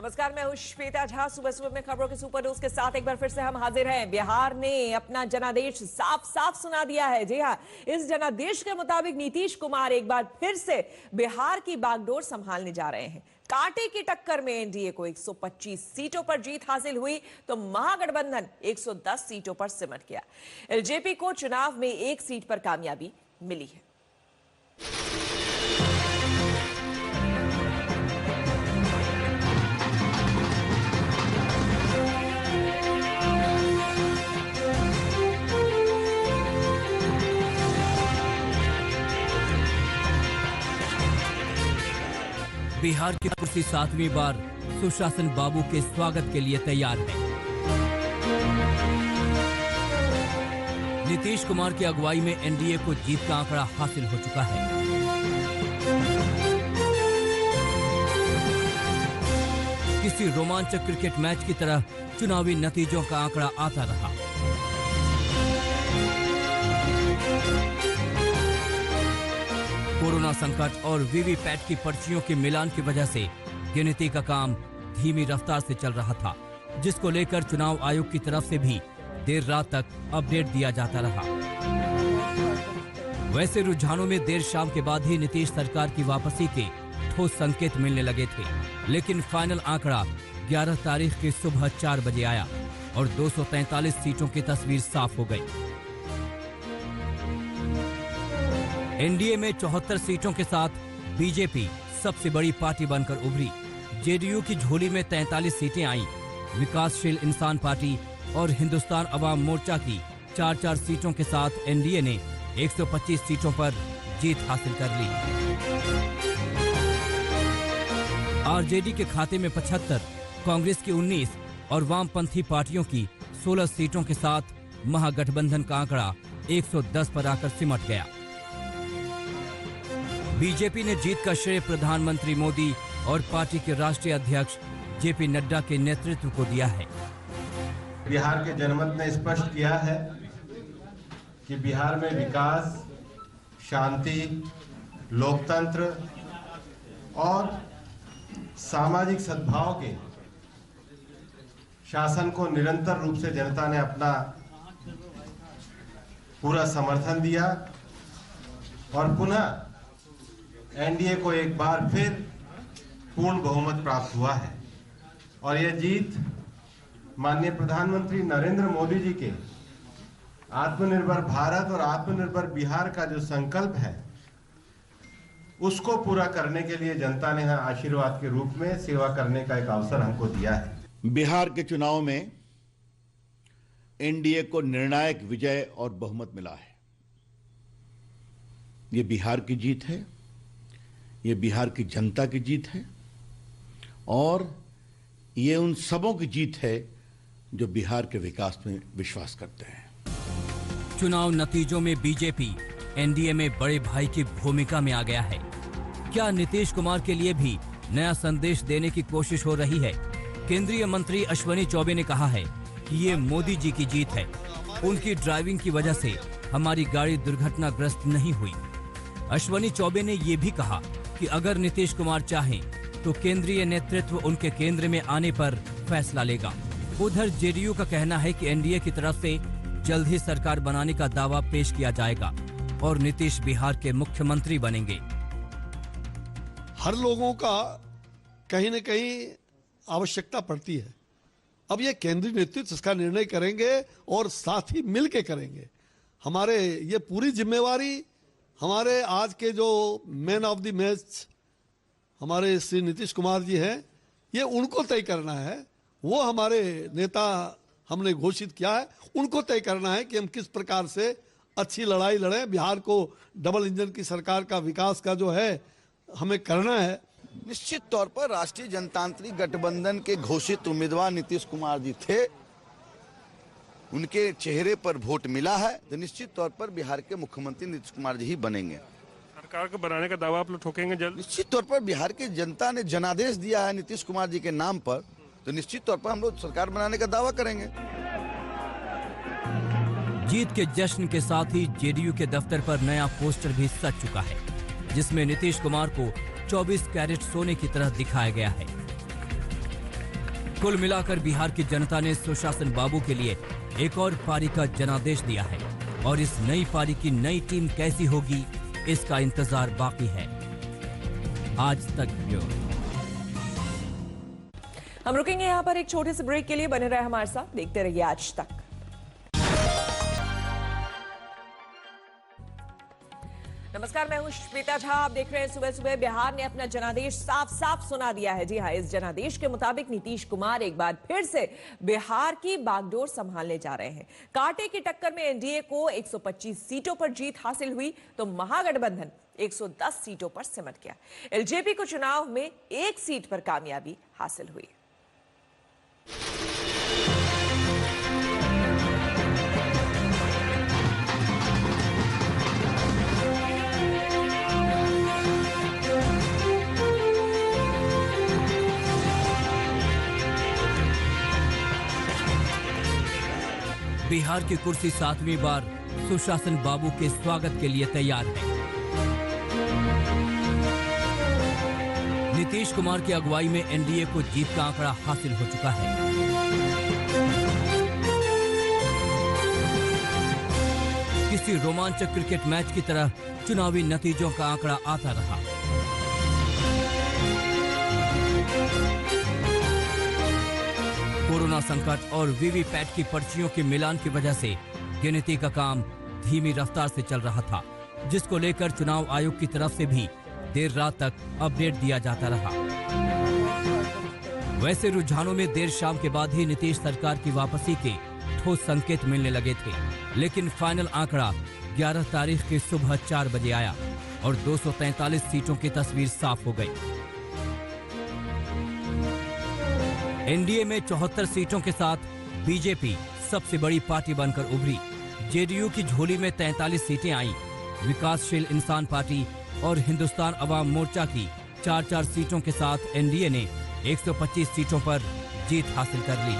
नमस्कार, मैं हूं श्वेता झा। सुबह सुबह में खबरों के सुपर न्यूज के साथ एक बार फिर से हम हाजिर हैं। बिहार ने अपना जनादेश साफ साफ सुना दिया है। जी हां, इस जनादेश के मुताबिक नीतीश कुमार एक बार फिर से बिहार की बागडोर संभालने जा रहे हैं। कांटे की टक्कर में एनडीए को 125 सीटों पर जीत हासिल हुई तो महागठबंधन 110 सीटों पर सिमट गया। एलजेपी को चुनाव में 1 सीट पर कामयाबी मिली है। बिहार की कुर्सी 7वीं बार सुशासन बाबू के स्वागत के लिए तैयार है। नीतीश कुमार की अगुवाई में एनडीए को जीत का आंकड़ा हासिल हो चुका है। किसी रोमांचक क्रिकेट मैच की तरह चुनावी नतीजों का आंकड़ा आता रहा। कोरोना संकट और वीवीपैट की पर्चियों के मिलान की वजह से गिनती का काम धीमी रफ्तार से चल रहा था, जिसको लेकर चुनाव आयोग की तरफ से भी देर रात तक अपडेट दिया जाता रहा। वैसे रुझानों में देर शाम के बाद ही नीतीश सरकार की वापसी के ठोस संकेत मिलने लगे थे, लेकिन फाइनल आंकड़ा 11 तारीख की सुबह 4 बजे आया और 243 सीटों की तस्वीर साफ हो गई। एनडीए में 74 सीटों के साथ बीजेपी सबसे बड़ी पार्टी बनकर उभरी। जेडीयू की झोली में 43 सीटें आईं। विकासशील इंसान पार्टी और हिंदुस्तान अवाम मोर्चा की 4-4 सीटों के साथ एनडीए ने 125 सीटों पर जीत हासिल कर ली। आरजेडी के खाते में 75, कांग्रेस की 19 और वामपंथी पार्टियों की 16 सीटों के साथ महागठबंधन का आंकड़ा 110 पर आकर सिमट गया। बीजेपी ने जीत का श्रेय प्रधानमंत्री मोदी और पार्टी के राष्ट्रीय अध्यक्ष जेपी नड्डा के नेतृत्व को दिया है। बिहार के जनमत ने स्पष्ट किया है कि बिहार में विकास, शांति, लोकतंत्र और सामाजिक सद्भाव के शासन को निरंतर रूप से जनता ने अपना पूरा समर्थन दिया और पुनः एनडीए को एक बार फिर पूर्ण बहुमत प्राप्त हुआ है। और यह जीत माननीय प्रधानमंत्री नरेंद्र मोदी जी के आत्मनिर्भर भारत और आत्मनिर्भर बिहार का जो संकल्प है, उसको पूरा करने के लिए जनता ने आशीर्वाद के रूप में सेवा करने का एक अवसर हमको दिया है। बिहार के चुनाव में एनडीए को निर्णायक विजय और बहुमत मिला है। ये बिहार की जीत है, ये बिहार की जनता की जीत है और ये उन सबों की जीत है जो बिहार के विकास में विश्वास करते हैं। चुनाव नतीजों में बीजेपी एनडीए में बड़े भाई की भूमिका में आ गया है। क्या नीतीश कुमार के लिए भी नया संदेश देने की कोशिश हो रही है? केंद्रीय मंत्री अश्विनी चौबे ने कहा है कि ये मोदी जी की जीत है। उनकी ड्राइविंग की वजह से हमारी गाड़ी दुर्घटनाग्रस्त नहीं हुई। अश्विनी चौबे ने ये भी कहा कि अगर नीतीश कुमार चाहें तो केंद्रीय नेतृत्व उनके केंद्र में आने पर फैसला लेगा। उधर जेडीयू का कहना है कि एनडीए की तरफ से जल्द ही सरकार बनाने का दावा पेश किया जाएगा और नीतीश बिहार के मुख्यमंत्री बनेंगे। हर लोगों का कहीं न कहीं आवश्यकता पड़ती है। अब ये केंद्रीय नेतृत्व इसका निर्णय करेंगे और साथ ही मिल के करेंगे। हमारे ये पूरी जिम्मेवारी हमारे आज के जो मैन ऑफ द मैच हमारे श्री नीतीश कुमार जी हैं, ये उनको तय करना है। वो हमारे नेता हमने घोषित किया है, उनको तय करना है कि हम किस प्रकार से अच्छी लड़ाई लड़ें। बिहार को डबल इंजन की सरकार का विकास का जो है हमें करना है। निश्चित तौर पर राष्ट्रीय जनतांत्रिक गठबंधन के घोषित उम्मीदवार नीतीश कुमार जी थे, उनके चेहरे पर वोट मिला है तो निश्चित तौर पर बिहार के मुख्यमंत्री नीतीश कुमार जी ही बनेंगे। सरकार को बनाने का दावा आप लोग ठोकेंगे जल्द? निश्चित तौर पर बिहार की जनता ने जनादेश दिया है नीतीश कुमार जी के नाम पर, तो निश्चित तौर पर हम लोग सरकार बनाने का दावा करेंगे। जीत के जश्न के साथ ही जेडीयू के दफ्तर पर नया पोस्टर भी सज चुका है, जिसमें नीतीश कुमार को 24 कैरेट सोने की तरह दिखाया गया है। कुल मिलाकर बिहार की जनता ने सुशासन बाबू के लिए एक और पारी का जनादेश दिया है और इस नई पारी की नई टीम कैसी होगी इसका इंतजार बाकी है। आज तक ब्यूरो। हम रुकेंगे यहाँ पर एक छोटे से ब्रेक के लिए, बने रहे हमारे साथ, देखते रहिए आज तक। नमस्कार, मैं हूं श्वेता झा। आप देख रहे हैं सुबह सुबह। बिहार ने अपना जनादेश साफ साफ सुना दिया है। जी हां, इस जनादेश के मुताबिक नीतीश कुमार एक बार फिर से बिहार की बागडोर संभालने जा रहे हैं। कांटे की टक्कर में एनडीए को 125 सीटों पर जीत हासिल हुई तो महागठबंधन 110 सीटों पर सिमट गया। एलजेपी को चुनाव में 1 सीट पर कामयाबी हासिल हुई। बिहार की कुर्सी 7वीं बार सुशासन बाबू के स्वागत के लिए तैयार है। नीतीश कुमार की अगुवाई में एनडीए को जीत का आंकड़ा हासिल हो चुका है। किसी रोमांचक क्रिकेट मैच की तरह चुनावी नतीजों का आंकड़ा आता रहा। कोरोना संकट और वीवीपैट की पर्चियों के मिलान की वजह से गिनती का काम धीमी रफ्तार से चल रहा था, जिसको लेकर चुनाव आयोग की तरफ से भी देर रात तक अपडेट दिया जाता रहा। वैसे रुझानों में देर शाम के बाद ही नीतीश सरकार की वापसी के ठोस संकेत मिलने लगे थे, लेकिन फाइनल आंकड़ा 11 तारीख की सुबह 4 बजे आया और 243 सीटों की तस्वीर साफ हो गई। एनडीए में 74 सीटों के साथ बीजेपी सबसे बड़ी पार्टी बनकर उभरी। जेडीयू की झोली में 43 सीटें आईं। विकासशील इंसान पार्टी और हिंदुस्तान अवाम मोर्चा की 4-4 सीटों के साथ एनडीए ने 125 सीटों पर जीत हासिल कर ली।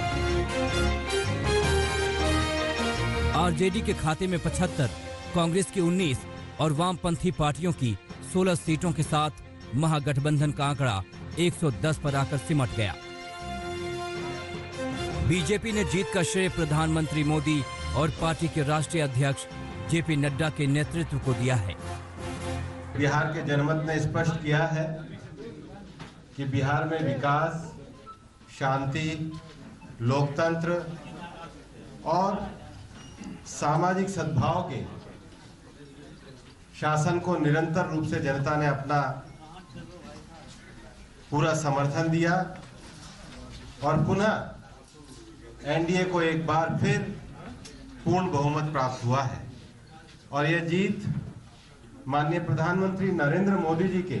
आरजेडी के खाते में 75, कांग्रेस की 19 और वामपंथी पार्टियों की 16 सीटों के साथ महागठबंधन का आंकड़ा 110 पर आकर सिमट गया। बीजेपी ने जीत का श्रेय प्रधानमंत्री मोदी और पार्टी के राष्ट्रीय अध्यक्ष जेपी नड्डा के नेतृत्व को दिया है। बिहार के जनमत ने स्पष्ट किया है कि बिहार में विकास, शांति, लोकतंत्र और सामाजिक सद्भाव के शासन को निरंतर रूप से जनता ने अपना पूरा समर्थन दिया और पुनः एनडीए को एक बार फिर पूर्ण बहुमत प्राप्त हुआ है। और यह जीत माननीय प्रधानमंत्री नरेंद्र मोदी जी के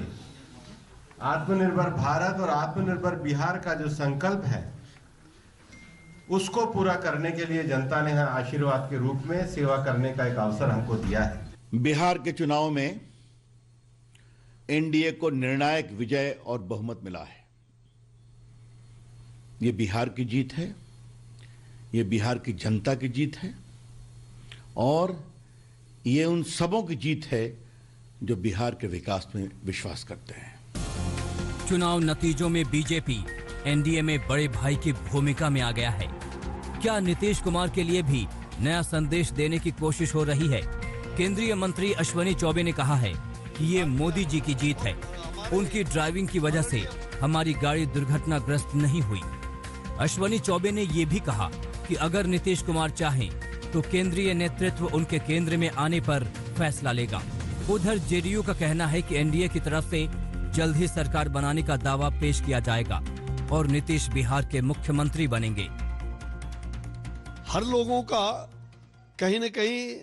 आत्मनिर्भर भारत और आत्मनिर्भर बिहार का जो संकल्प है, उसको पूरा करने के लिए जनता ने आशीर्वाद के रूप में सेवा करने का एक अवसर हमको दिया है। बिहार के चुनाव में एनडीए को निर्णायक विजय और बहुमत मिला है। ये बिहार की जीत है, ये बिहार की जनता की जीत है और ये उन सबों की जीत है जो बिहार के विकास में विश्वास करते हैं। चुनाव नतीजों में बीजेपी एनडीए में बड़े भाई की भूमिका में आ गया है। क्या नीतीश कुमार के लिए भी नया संदेश देने की कोशिश हो रही है? केंद्रीय मंत्री अश्वनी चौबे ने कहा है कि ये मोदी जी की जीत है। उनकी ड्राइविंग की वजह से हमारी गाड़ी दुर्घटनाग्रस्त नहीं हुई। अश्वनी चौबे ने ये भी कहा कि अगर नीतीश कुमार चाहें तो केंद्रीय नेतृत्व उनके केंद्र में आने पर फैसला लेगा। उधर जेडीयू का कहना है कि एनडीए की तरफ से जल्द ही सरकार बनाने का दावा पेश किया जाएगा और नीतीश बिहार के मुख्यमंत्री बनेंगे। हर लोगों का कहीं न कहीं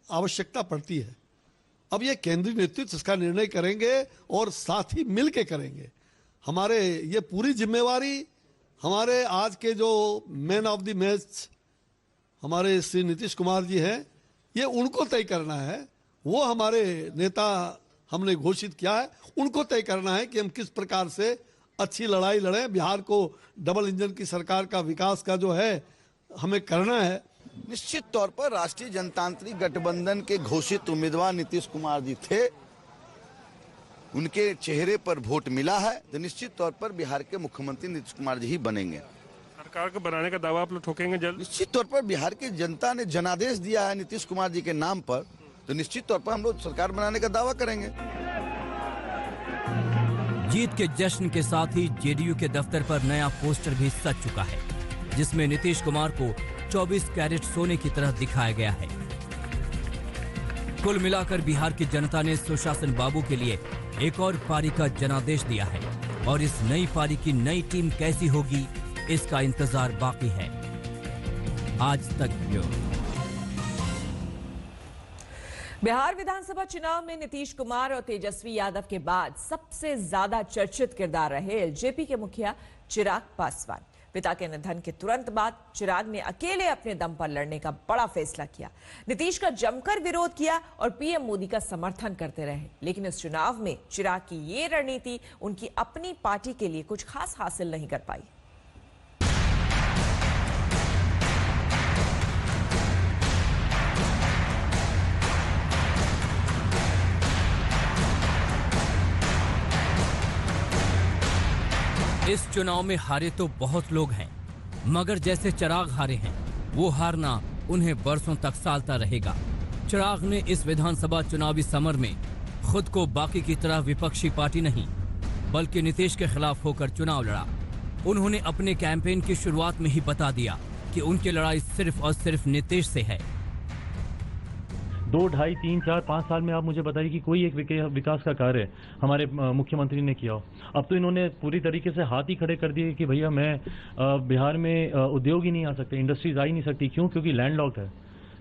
आवश्यकता पड़ती है। अब ये केंद्रीय नेतृत्व इसका निर्णय करेंगे और साथ ही मिल के करेंगे। हमारे ये पूरी जिम्मेवारी हमारे आज के जो मैन ऑफ द मैच हमारे श्री नीतीश कुमार जी हैं, ये उनको तय करना है। वो हमारे नेता हमने घोषित किया है, उनको तय करना है कि हम किस प्रकार से अच्छी लड़ाई लड़ें। बिहार को डबल इंजन की सरकार का विकास का जो है हमें करना है। निश्चित तौर पर राष्ट्रीय जनतांत्रिक गठबंधन के घोषित उम्मीदवार नीतीश कुमार जी थे, उनके चेहरे पर वोट मिला है तो निश्चित तौर पर बिहार के मुख्यमंत्री नीतीश कुमार जी ही बनेंगे। सरकार को बनाने का दावा आप लोग ठोकेंगे जल्द? निश्चित तौर पर बिहार की जनता ने जनादेश दिया है नीतीश कुमार जी के नाम पर, तो निश्चित तौर पर हम लोग सरकार बनाने का दावा करेंगे। जीत के जश्न के साथ ही जेडीयू के दफ्तर पर नया पोस्टर भी सज चुका है, जिसमें नीतीश कुमार को 24 कैरेट सोने की तरह दिखाया गया है। कुल मिलाकर बिहार की जनता ने सुशासन बाबू के लिए एक और पारी का जनादेश दिया है और इस नई पारी की नई टीम कैसी होगी, इसका इंतजार बाकी है। आज तक ब्यूरो। बिहार विधानसभा चुनाव में नीतीश कुमार और तेजस्वी यादव के बाद सबसे ज्यादा चर्चित किरदार रहे एलजेपी के मुखिया चिराग पासवान। पिता के निधन के तुरंत बाद चिराग ने अकेले अपने दम पर लड़ने का बड़ा फैसला किया। नीतीश का जमकर विरोध किया और पीएम मोदी का समर्थन करते रहे, लेकिन इस चुनाव में चिराग की ये रणनीति उनकी अपनी पार्टी के लिए कुछ खास हासिल नहीं कर पाई। इस चुनाव में हारे तो बहुत लोग हैं, मगर जैसे चिराग हारे हैं, वो हारना उन्हें बरसों तक सालता रहेगा। चिराग ने इस विधानसभा चुनावी समर में खुद को बाकी की तरह विपक्षी पार्टी नहीं, बल्कि नीतीश के खिलाफ होकर चुनाव लड़ा। उन्होंने अपने कैंपेन की शुरुआत में ही बता दिया कि उनकी लड़ाई सिर्फ और सिर्फ नीतीश से है। 2, 2.5, 3, 4, 5 साल में आप मुझे बताइए कि कोई एक विकास का कार्य हमारे मुख्यमंत्री ने किया हो। अब तो इन्होंने पूरी तरीके से हाथ ही खड़े कर दिए कि भैया मैं बिहार में उद्योग ही नहीं आ सकते, इंडस्ट्रीज आ ही नहीं सकती। क्यों? क्योंकि लैंडलॉक्ड है।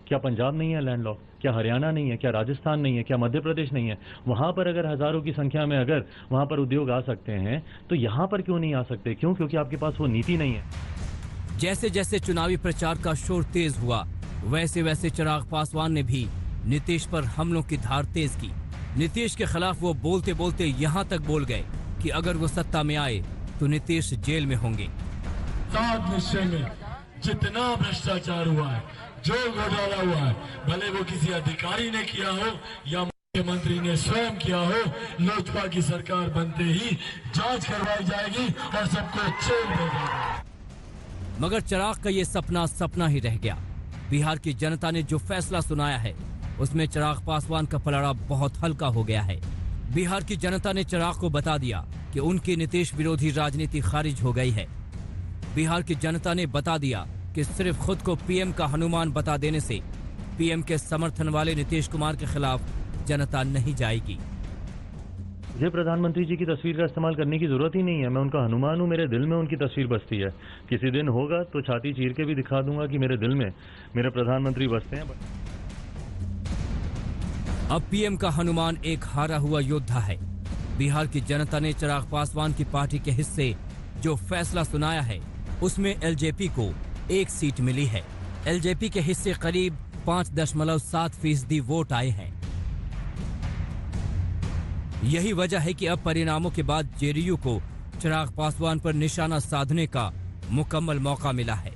क्या पंजाब नहीं है लैंडलॉक? क्या हरियाणा नहीं है? क्या राजस्थान नहीं है? क्या मध्य प्रदेश नहीं है? वहां पर अगर हजारों की संख्या में अगर वहां पर उद्योग आ सकते हैं तो यहाँ पर क्यों नहीं आ सकते? क्यों? क्योंकि आपके पास वो नीति नहीं है। जैसे जैसे चुनावी प्रचार का शोर तेज हुआ, वैसे वैसे चिराग पासवान ने भी नीतीश पर हमलों की धार तेज की। नीतीश के खिलाफ वो बोलते बोलते यहाँ तक बोल गए कि अगर वो सत्ता में आए तो नीतीश जेल में होंगे। सात निश्चय में जितना भ्रष्टाचार हुआ है, जो घोटाला हुआ है, भले वो किसी अधिकारी ने किया हो या मुख्यमंत्री ने स्वयं किया हो, लोजपा की सरकार बनते ही जांच करवाई जाएगी और सबको जेल भेजा जाएगा। मगर चिराग का ये सपना सपना ही रह गया। बिहार की जनता ने जो फैसला सुनाया है, उसमें चिराग पासवान का पलड़ा बहुत हल्का हो गया है। बिहार की जनता ने चिराग को बता दिया कि उनकी नीतीश विरोधी राजनीति खारिज हो गई है। बिहार की जनता ने बता दिया कि सिर्फ खुद को पीएम का हनुमान बता देने से पीएम के समर्थन वाले नीतीश कुमार के खिलाफ जनता नहीं जाएगी। मुझे प्रधानमंत्री जी की तस्वीर का इस्तेमाल करने की जरूरत ही नहीं है। मैं उनका हनुमान हूँ, मेरे दिल में उनकी तस्वीर बसती है। किसी दिन होगा तो छाती चीर के भी दिखा दूंगा कि मेरे दिल में मेरे प्रधानमंत्री बसते हैं। अब पीएम का हनुमान एक हारा हुआ योद्धा है। बिहार की जनता ने चिराग पासवान की पार्टी के हिस्से जो फैसला सुनाया है, उसमें एलजेपी को 1 सीट मिली है। एलजेपी के हिस्से करीब 5.7% वोट आए हैं। यही वजह है कि अब परिणामों के बाद जेडीयू को चिराग पासवान पर निशाना साधने का मुकम्मल मौका मिला है।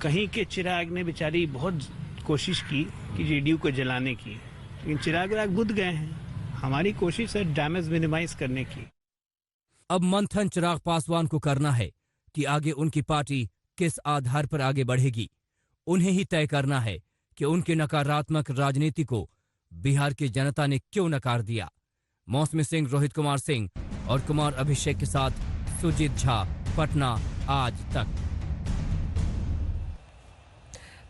कहीं के चिराग ने बेचारी बहुत कोशिश की कि जेडीयू को जलाने की, लेकिन चिराग बुझ गए हैं। हमारी कोशिश है डैमेज मिनिमाइज करने की। अब मंथन चिराग पासवान को करना है कि आगे उनकी पार्टी किस आधार पर आगे बढ़ेगी। उन्हें ही तय करना है कि उनकी नकारात्मक राजनीति को बिहार की जनता ने क्यों नकार दिया। मौसमी सिंह, रोहित कुमार सिंह और कुमार अभिषेक के साथ सुजीत झा, पटना, आज तक।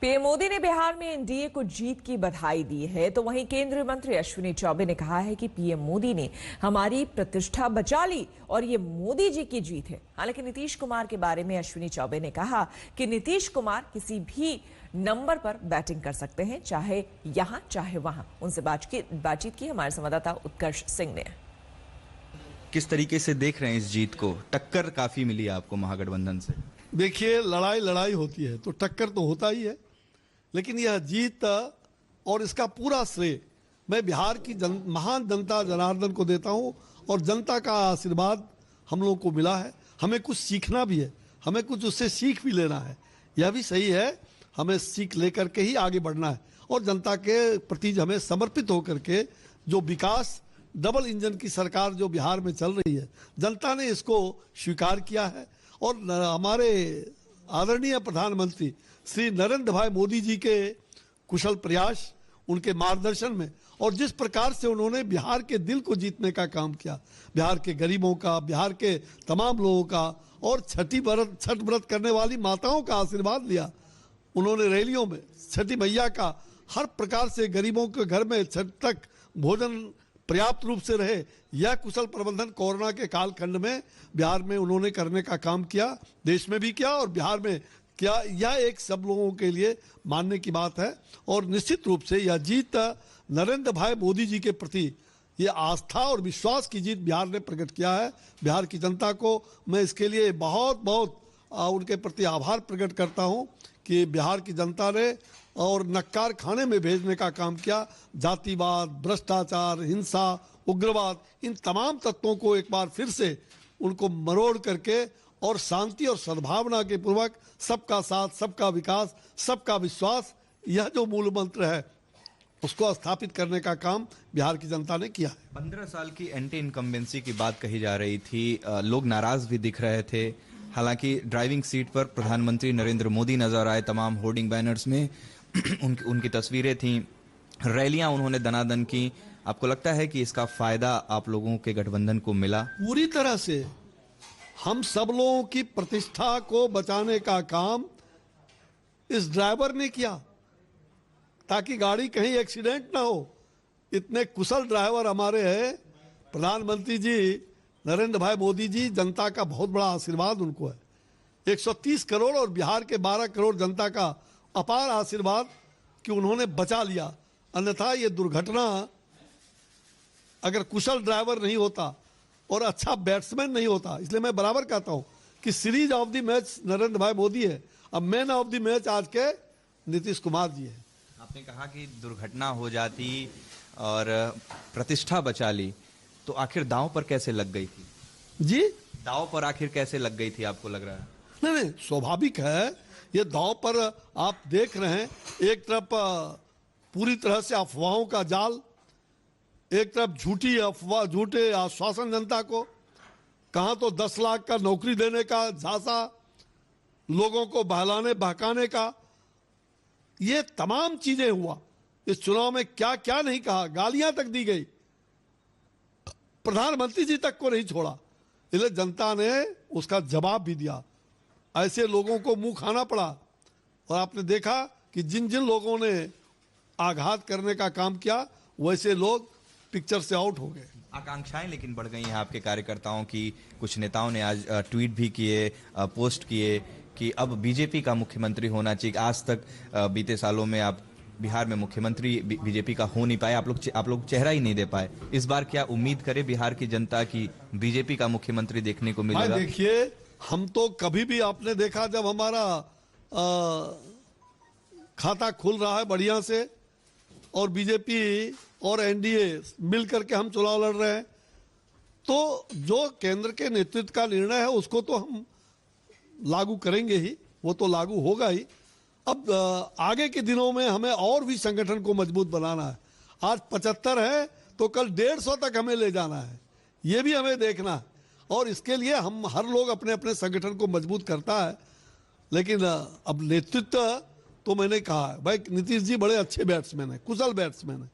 पीएम मोदी ने बिहार में एनडीए को जीत की बधाई दी है, तो वहीं केंद्रीय मंत्री अश्विनी चौबे ने कहा है कि पीएम मोदी ने हमारी प्रतिष्ठा बचा ली और ये मोदी जी की जीत है। हालांकि नीतीश कुमार के बारे में अश्विनी चौबे ने कहा कि नीतीश कुमार किसी भी नंबर पर बैटिंग कर सकते हैं, चाहे यहां चाहे वहां। उनसे बातचीत की हमारे संवाददाता उत्कर्ष सिंह ने। किस तरीके से देख रहे हैं इस जीत को? टक्कर काफी मिली आपको महागठबंधन से। देखिए, लड़ाई होती है तो टक्कर तो होता ही है, लेकिन यह जीत और इसका पूरा श्रेय मैं बिहार की महान जनता जनार्दन को देता हूं और जनता का आशीर्वाद हम लोगों को मिला है। हमें कुछ सीखना भी है, हमें कुछ उससे सीख भी लेना है। यह भी सही है, हमें सीख लेकर के ही आगे बढ़ना है और जनता के प्रति हमें समर्पित होकर के जो विकास डबल इंजन की सरकार जो बिहार में चल रही है, जनता ने इसको स्वीकार किया है और हमारे आदरणीय प्रधानमंत्री श्री नरेंद्र भाई मोदी जी के कुशल प्रयास, उनके मार्गदर्शन में और जिस प्रकार से उन्होंने बिहार के दिल को जीतने का काम किया, बिहार के गरीबों का, बिहार के तमाम लोगों का, और छठ व्रत करने वाली माताओं का आशीर्वाद लिया उन्होंने रैलियों में। छठी मैया का हर प्रकार से गरीबों के घर में छठ तक भोजन पर्याप्त रूप से रहे, यह कुशल प्रबंधन कोरोना के कालखंड में बिहार में उन्होंने करने का काम किया, देश में भी किया और बिहार में किया। यह एक सब लोगों के लिए मानने की बात है और निश्चित रूप से यह जीत नरेंद्र भाई मोदी जी के प्रति ये आस्था और विश्वास की जीत बिहार ने प्रकट किया है। बिहार की जनता को मैं इसके लिए बहुत बहुत उनके प्रति आभार प्रकट करता हूं कि बिहार की जनता ने और नक्कार खाने में भेजने का काम किया। जातिवाद, भ्रष्टाचार, हिंसा, उग्रवाद, इन तमाम तत्वों को एक बार फिर से उनको मरोड़ करके और शांति और सद्भावना के पूर्वक सबका साथ, सबका विकास, सबका विश्वास, यह जो मूल मंत्र है उसको स्थापित करने का काम बिहार की जनता ने किया है। 15 साल की एंटी इनकम्बेंसी की बात कही जा रही थी, लोग नाराज भी दिख रहे थे। हालांकि ड्राइविंग सीट पर प्रधानमंत्री नरेंद्र मोदी नजर आए, तमाम होर्डिंग बैनर्स में उनकी तस्वीरें थीं, रैलियां उन्होंने दनादन की। आपको लगता है कि इसका फायदा आप लोगों के गठबंधन को मिला? पूरी तरह से हम सब लोगों की प्रतिष्ठा को बचाने का काम इस ड्राइवर ने किया ताकि गाड़ी कहीं एक्सीडेंट ना हो। इतने कुशल ड्राइवर हमारे हैं। प्रधानमंत्री जी नरेंद्र भाई मोदी जी, जनता का बहुत बड़ा आशीर्वाद उनको है। 130 करोड़ और बिहार के 12 करोड़ जनता का अपार आशीर्वाद कि उन्होंने बचा लिया। अन्यथा ये दुर्घटना, अगर कुशल ड्राइवर नहीं होता और अच्छा बैट्समैन नहीं होता, इसलिए मैं बराबर कहता हूं कि series of the match Narendra भाई मोदी है, अब मैन ऑफ द मैच आज के नीतीश कुमार जी है। आपने कहा कि दुर्घटना हो जाती और प्रतिष्ठा बचा ली, तो आखिर दांव पर कैसे लग गई थी जी? दांव पर आखिर कैसे लग गई थी, आपको लग रहा है? नहीं, स्वाभाविक है। ये दांव पर आप देख रहे हैं, एक तरफ पूरी तरह से अफवाहों का जाल, एक तरफ झूठी अफवाह, झूठे आश्वासन जनता को, कहां तो 10 लाख का नौकरी देने का झांसा, लोगों को बहलाने बहकाने का, ये तमाम चीजें हुआ। इस चुनाव में क्या क्या नहीं कहा, गालियां तक दी गई, प्रधानमंत्री जी तक को नहीं छोड़ा। इसलिए जनता ने उसका जवाब भी दिया। ऐसे लोगों को मुंह खाना पड़ा और आपने देखा कि जिन जिन लोगों ने आघात करने का काम किया वैसे लोग पिक्चर से आउट हो गए। आकांक्षाएं लेकिन बढ़ गई हैं आपके कार्यकर्ताओं की। कुछ नेताओं ने आज ट्वीट भी किए, पोस्ट किए कि अब बीजेपी का मुख्यमंत्री होना चाहिए। आज तक बीते सालों में आप बिहार में मुख्यमंत्री बीजेपी का हो नहीं पाए, आप लोग चेहरा ही नहीं दे पाए। इस बार क्या उम्मीद करे बिहार की जनता की बीजेपी का मुख्यमंत्री देखने को मिलेगा? देखिए, हम तो कभी भी आपने देखा जब हमारा खाता खुल रहा है बढ़िया से और बीजेपी और एनडीए मिल करके हम चुनाव लड़ रहे हैं, तो जो केंद्र के नेतृत्व का निर्णय है उसको तो हम लागू करेंगे ही, वो तो लागू होगा ही। अब आगे के दिनों में हमें और भी संगठन को मजबूत बनाना है। आज 75 है तो कल 150 तक हमें ले जाना है, ये भी हमें देखना है। और इसके लिए हम हर लोग अपने अपने संगठन को मजबूत करता है। लेकिन अब नेतृत्व तो मैंने कहा है, भाई नीतीश जी बड़े अच्छे बैट्समैन हैं, कुशल बैट्समैन हैं,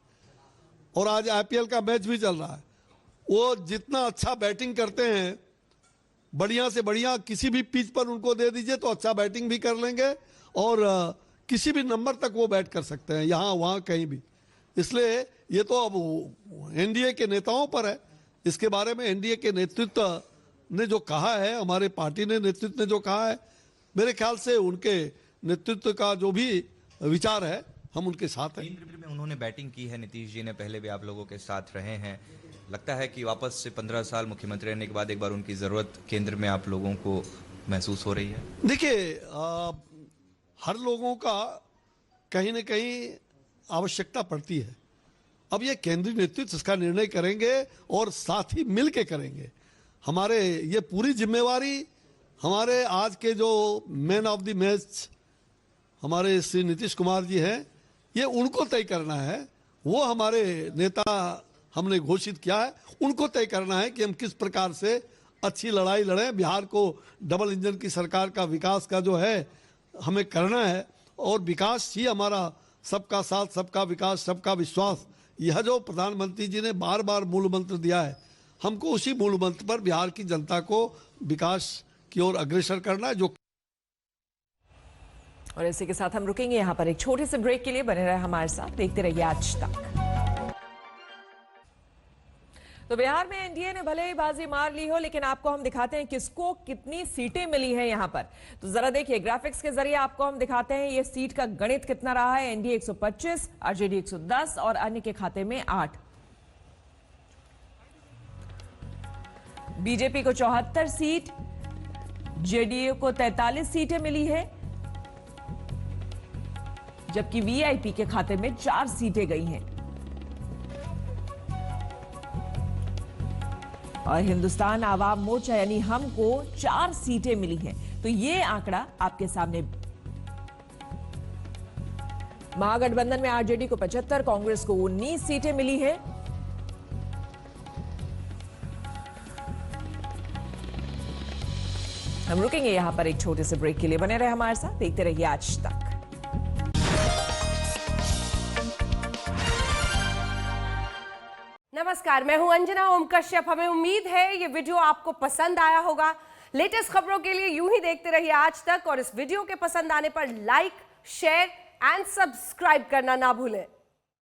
और आज आईपीएल का मैच भी चल रहा है। वो जितना अच्छा बैटिंग करते हैं, बढ़िया से बढ़िया किसी भी पिच पर उनको दे दीजिए तो अच्छा बैटिंग भी कर लेंगे और किसी भी नंबर तक वो बैट कर सकते हैं, यहाँ वहाँ कहीं भी। इसलिए ये तो अब एनडीए के नेताओं पर है। इसके बारे में एनडीए के नेतृत्व ने जो कहा है, हमारे पार्टी ने नेतृत्व ने जो कहा है, मेरे ख्याल से उनके नेतृत्व का जो भी विचार है हम उनके साथ हैं। केंद्र में उन्होंने बैटिंग की है, नीतीश जी ने पहले भी आप लोगों के साथ रहे हैं। लगता है कि वापस से 15 साल मुख्यमंत्री रहने के बाद एक बार उनकी जरूरत केंद्र में आप लोगों को महसूस हो रही है? देखिए, हर लोगों का कहीं न कहीं आवश्यकता पड़ती है। अब ये केंद्रीय नेतृत्व इसका निर्णय करेंगे और साथ ही मिल के करेंगे। हमारे ये पूरी जिम्मेवारी हमारे आज के जो मैन ऑफ द मैच हमारे श्री नीतीश कुमार जी हैं, ये उनको तय करना है। वो हमारे नेता हमने घोषित किया है, उनको तय करना है कि हम किस प्रकार से अच्छी लड़ाई लड़ें। बिहार को डबल इंजन की सरकार का विकास का जो है हमें करना है, और विकास ही हमारा सबका साथ, सबका विकास, सबका विश्वास, यह जो प्रधानमंत्री जी ने बार बार मूल मंत्र दिया है, हमको उसी मूल मंत्र पर बिहार की जनता को विकास की ओर अग्रसर करना है। जो और इसी के साथ हम रुकेंगे यहाँ पर एक छोटे से ब्रेक के लिए। बने रहे हमारे साथ, देखते रहिए आज तक। तो बिहार में एनडीए ने भले ही बाजी मार ली हो, लेकिन आपको हम दिखाते हैं किसको कितनी सीटें मिली हैं यहाँ पर। तो जरा देखिए, ग्राफिक्स के जरिए आपको हम दिखाते हैं ये सीट का गणित कितना रहा है। एनडीए 125, आरजेडी 110 और अन्य के खाते में 8। बीजेपी को 74 सीट, जेडीयू को 43 सीटें मिली है, जबकि वीआईपी के खाते में 4 सीटें गई हैं। और हिंदुस्तान आवाम मोर्चा यानी हमको 4 सीटें मिली हैं। तो ये आंकड़ा आपके सामने। महागठबंधन में आरजेडी को 75, कांग्रेस को 19 सीटें मिली हैं। हम रुकेंगे यहां पर एक छोटे से ब्रेक के लिए। बने रहे हमारे साथ, देखते रहिए आज तक। नमस्कार, मैं हूं अंजना ओम कश्यप। हमें उम्मीद है ये वीडियो आपको पसंद आया होगा। लेटेस्ट खबरों के लिए यूं ही देखते रहिए आज तक, और इस वीडियो के पसंद आने पर लाइक, शेयर एंड सब्सक्राइब करना ना भूलें।